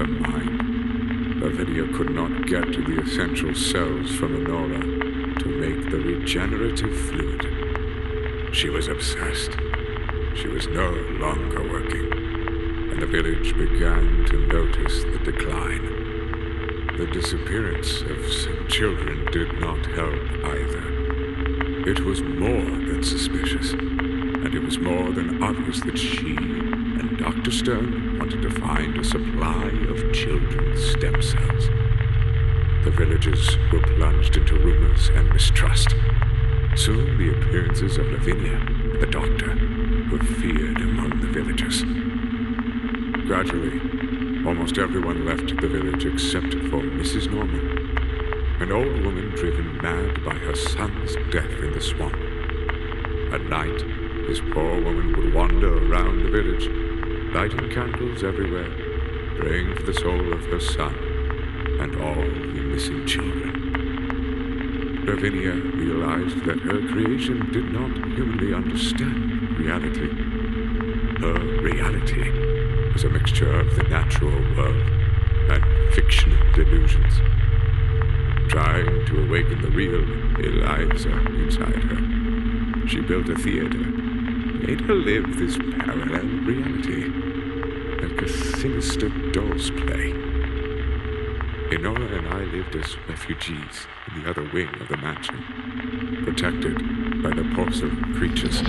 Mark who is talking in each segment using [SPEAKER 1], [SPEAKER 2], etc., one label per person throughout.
[SPEAKER 1] her mind. Lavinia could not get to the essential cells from Enora to make the regenerative fluid. She was obsessed. She was no longer working, and the village began to notice the decline. The disappearance of some children did not help either. It was more than suspicious, and it was more than obvious that she and Dr. Stern wanted to find a supply of children's stem cells. The villagers were plunged into rumors and mistrust. Soon the appearances of Lavinia and the doctor were feared among the villagers. Gradually, almost everyone left the village except for Mrs. Norman, an old woman driven mad by her son's death in the swamp. At night, this poor woman would wander around the village, lighting candles everywhere, praying for the soul of her son and all the missing children. Lavinia realized that her creation did not humanly understand reality. Her reality was a mixture of the natural world and fictional delusions. Trying to awaken the real Eliza inside her, she built a theater, made her live this parallel reality, like a sinister doll's play. Enora and I lived as refugees in the other wing of the mansion, protected by the porcelain creatures.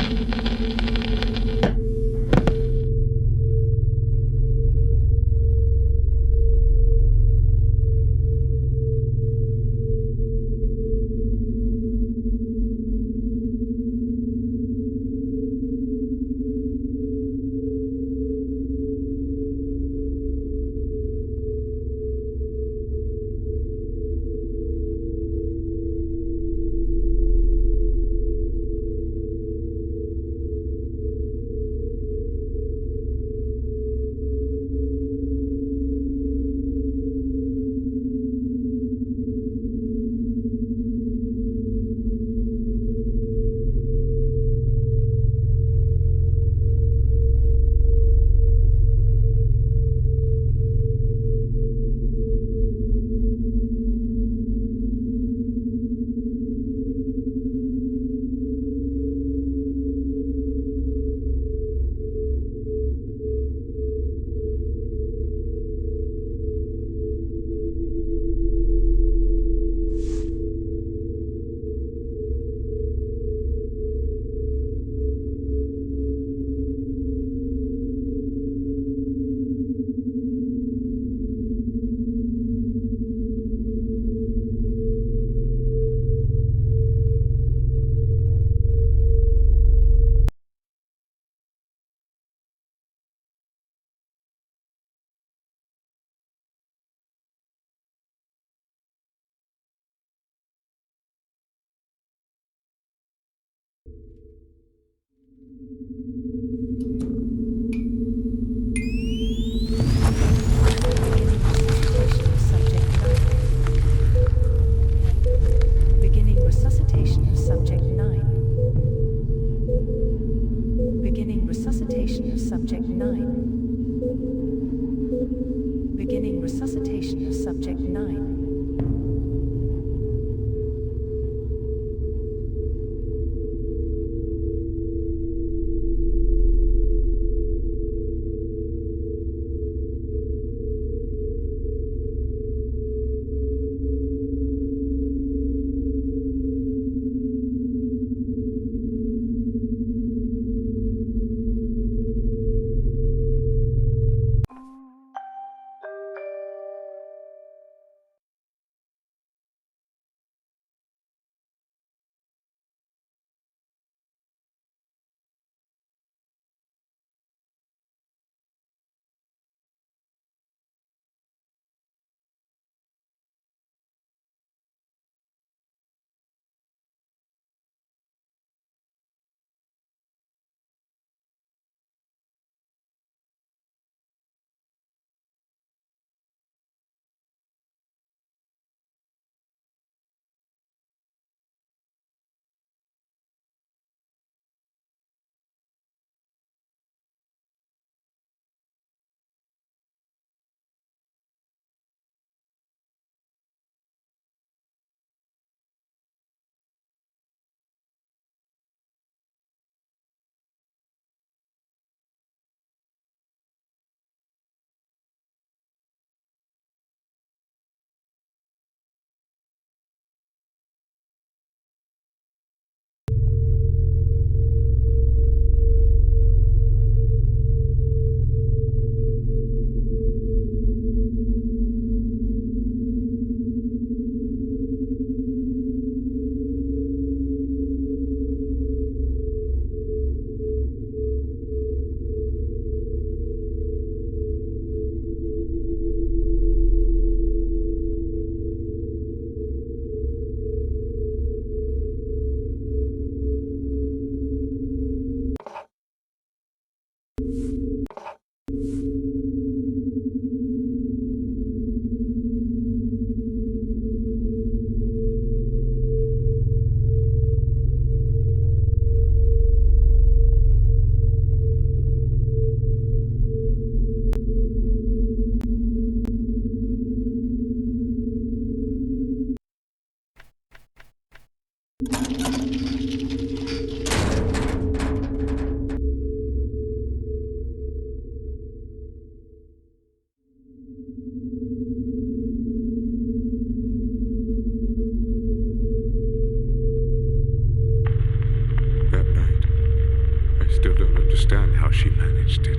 [SPEAKER 1] managed it.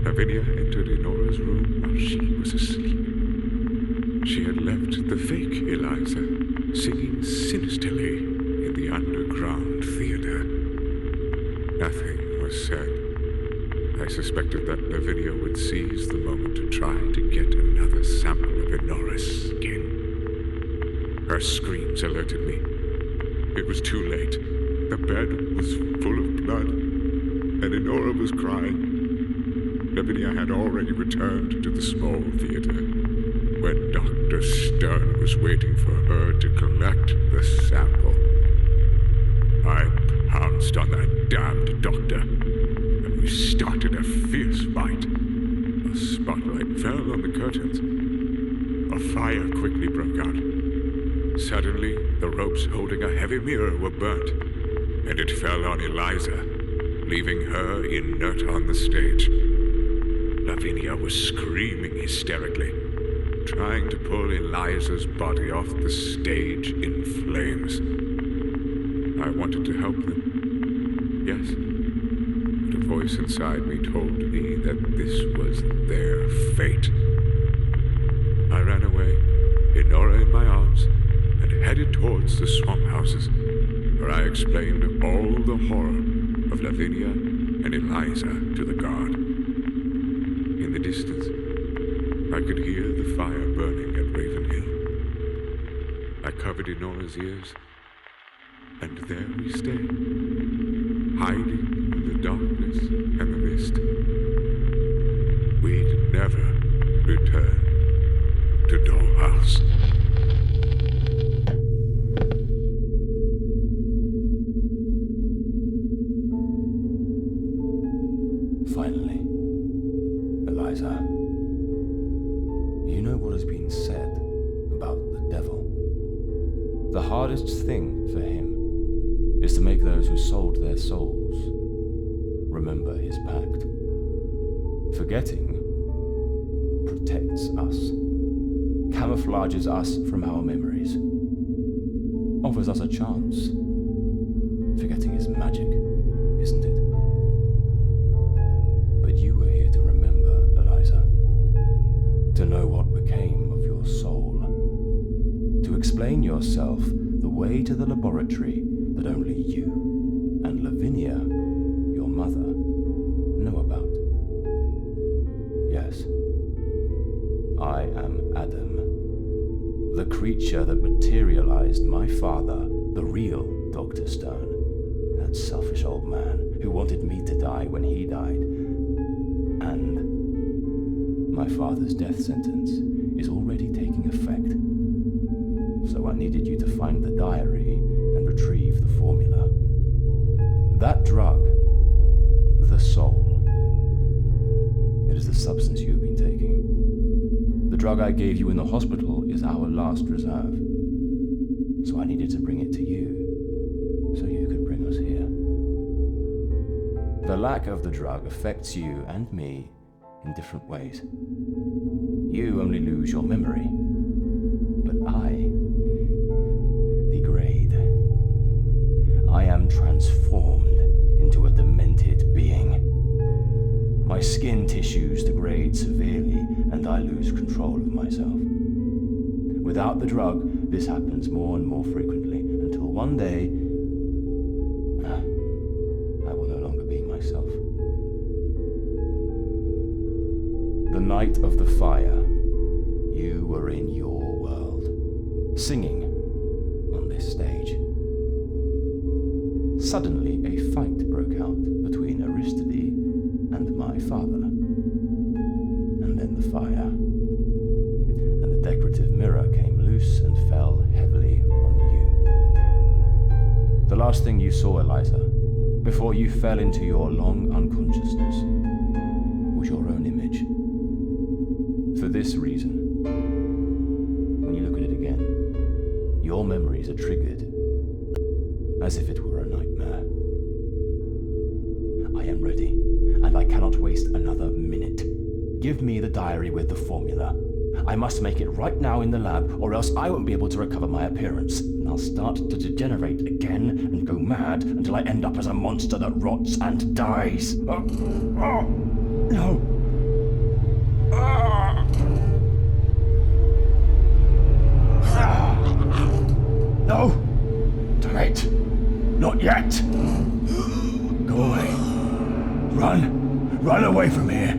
[SPEAKER 1] Lavinia entered Enora's room while she was asleep. She had left the fake Eliza singing sinisterly in the underground theater. Nothing was said. I suspected that Lavinia would seize the moment to try to get another sample of Enora's skin. Her screams alerted me. It was too late. The bed was full of blood, and Enora was crying. Lavinia had already returned to the small theater, where Dr. Stern was waiting for her to collect the sample. I pounced on that damned doctor, and we started a fierce fight. A spotlight fell on the curtains. A fire quickly broke out. Suddenly, the ropes holding a heavy mirror were burnt, and it fell on Eliza, leaving her inert on the stage. Lavinia was screaming hysterically, trying to pull Eliza's body off the stage in flames. I wanted to help them, yes, but a voice inside me told me that this was their fate. I ran away, Enora in my arms, and headed towards the swamp houses, where I explained all the horror of Lavinia and Eliza to the guard. In the distance, I could hear the fire burning at Raven Hill. I covered Enora's ears, and there we stay, hiding in the darkness and the mist. We'd never return to Dollhouse.
[SPEAKER 2] Finally, Eliza, you know what has been said about the devil. The hardest thing for him is to make those who sold their souls remember his pact. Forgetting protects us, camouflages us from our memories, offers us a chance. Forgetting is magic, isn't it? But you were here to remember, Eliza, to know what became of your soul, to explain yourself the way to the laboratory that only you and Lavinia, your mother, know about. Yes, I am Adam, the creature that materialized my father, the real Dr. Stone, that selfish old man who wanted me to die when he died. And my father's death sentence is already taking effect. So I needed you to find the diary and retrieve the formula. That drug, the soul, it is the substance you have been taking. The drug I gave you in the hospital is our last reserve. So I needed to bring it to you, so you could bring us here. The lack of the drug affects you and me in different ways. You only lose your memory, but I degrade. I am transformed into a demented being. My skin tissues degrade severely, and I lose control of myself. Without the drug, this happens more and more frequently, until one day, I will no longer be myself. The night of the fire, you were in your world, singing on this stage. Suddenly, a fight broke out between Aristide and my father. And then the fire, and the decorative mirror came loose and fell heavily on you. The last thing you saw, Eliza, before you fell into your long unconsciousness, was your own image. For this reason, when you look at it again, your memories are triggered as if it were a nightmare. I am ready, and I cannot waste another minute. Give me the diary with the formula. I must make it right now in the lab, or else I won't be able to recover my appearance, and I'll start to degenerate again and go mad until I end up as a monster that rots and dies. No. No! Wait! Not yet! Go away. Run! Run away from here!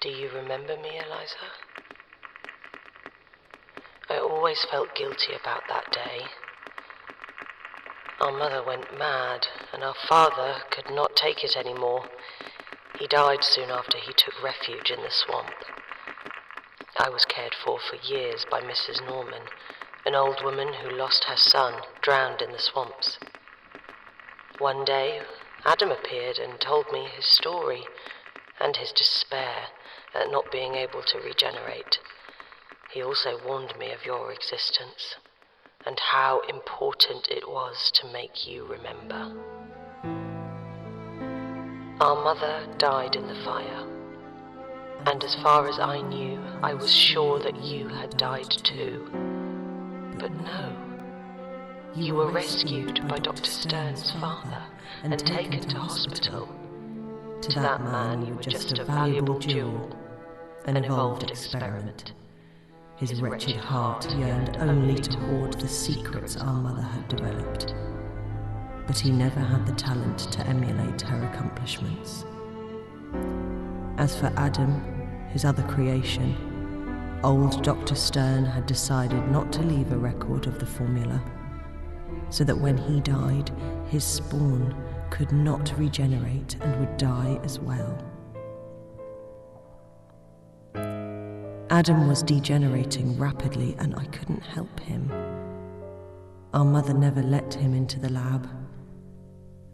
[SPEAKER 3] Do you remember me, Eliza? I always felt guilty about that day. Our mother went mad, and our father could not take it anymore. He died soon after he took refuge in the swamp. I was cared for years by Mrs. Norman, an old woman who lost her son, drowned in the swamps. One day, Adam appeared and told me his story and his despair at not being able to regenerate. He also warned me of your existence and how important it was to make you remember. Our mother died in the fire, and as far as I knew, I was sure that you had died too. But no, you were rescued by Dr. Stern's father and taken to hospital. To that man, you were just a valuable jewel, an evolved experiment.
[SPEAKER 4] His wretched heart yearned only to hoard the secrets our mother had developed. But he never had the talent to emulate her accomplishments. As for Adam, his other creation, old Dr. Stern had decided not to leave a record of the formula, so that when he died, his spawn could not regenerate and would die as well. Adam was degenerating rapidly, and I couldn't help him. Our mother never let him into the lab.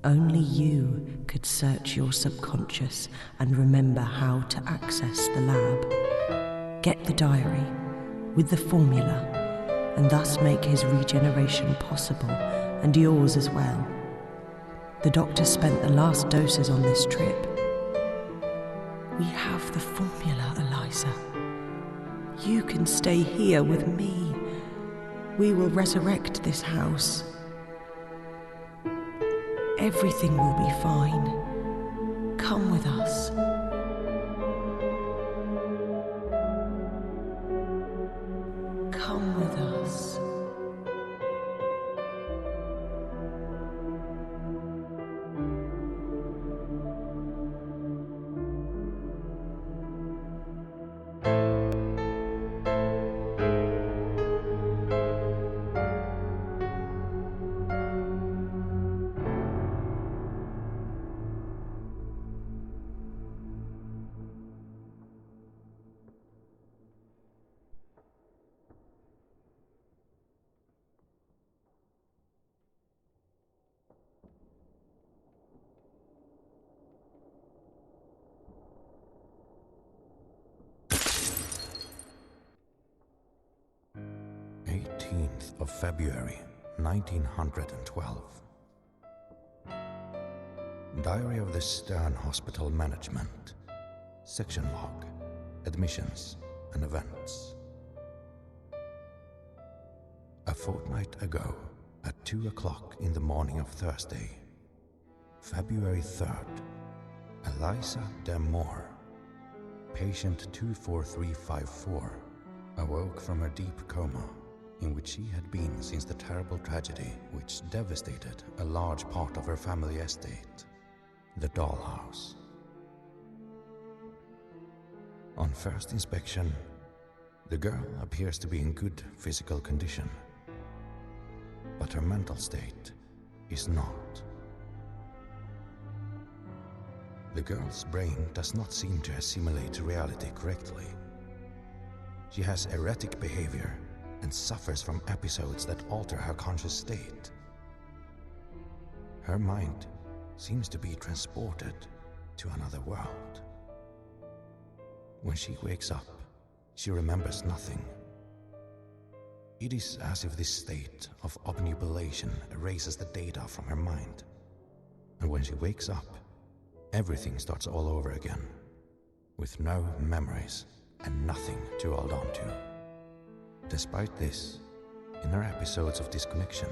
[SPEAKER 4] Only you could search your subconscious and remember how to access the lab, get the diary with the formula, and thus make his regeneration possible, and yours as well. The doctor spent the last doses on this trip. We have the formula, Eliza. You can stay here with me. We will resurrect this house. Everything will be fine. Come with us.
[SPEAKER 5] 14th of February, 1912. Diary of the Stern Hospital Management. Section log. Admissions and events. A fortnight ago, at 2 o'clock in the morning of Thursday, February 3rd, Eliza de Moor, patient 24354, awoke from a deep coma in which she had been since the terrible tragedy which devastated a large part of her family estate, the Dollhouse. On first inspection, the girl appears to be in good physical condition, but her mental state is not. The girl's brain does not seem to assimilate reality correctly. She has erratic behavior and suffers from episodes that alter her conscious state. Her mind seems to be transported to another world. When she wakes up, she remembers nothing. It is as if this state of obnubilation erases the data from her mind. And when she wakes up, everything starts all over again, with no memories and nothing to hold on to. Despite this, in her episodes of disconnection,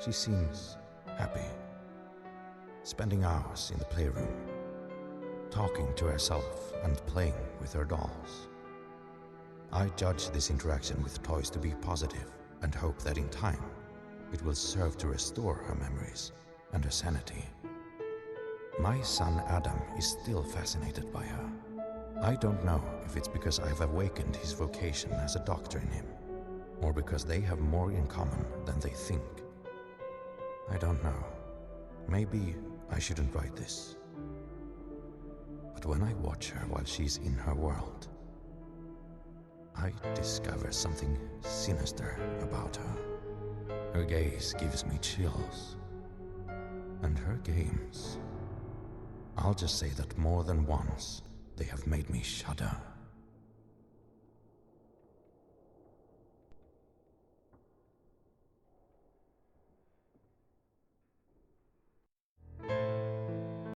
[SPEAKER 5] she seems happy, spending hours in the playroom, talking to herself and playing with her dolls. I judge this interaction with toys to be positive and hope that in time it will serve to restore her memories and her sanity. My son Adam is still fascinated by her. I don't know if it's because I've awakened his vocation as a doctor in him, or because they have more in common than they think. I don't know. Maybe I shouldn't write this. But when I watch her while she's in her world, I discover something sinister about her. Her gaze gives me chills. And her games, I'll just say that more than once, they have made me shudder.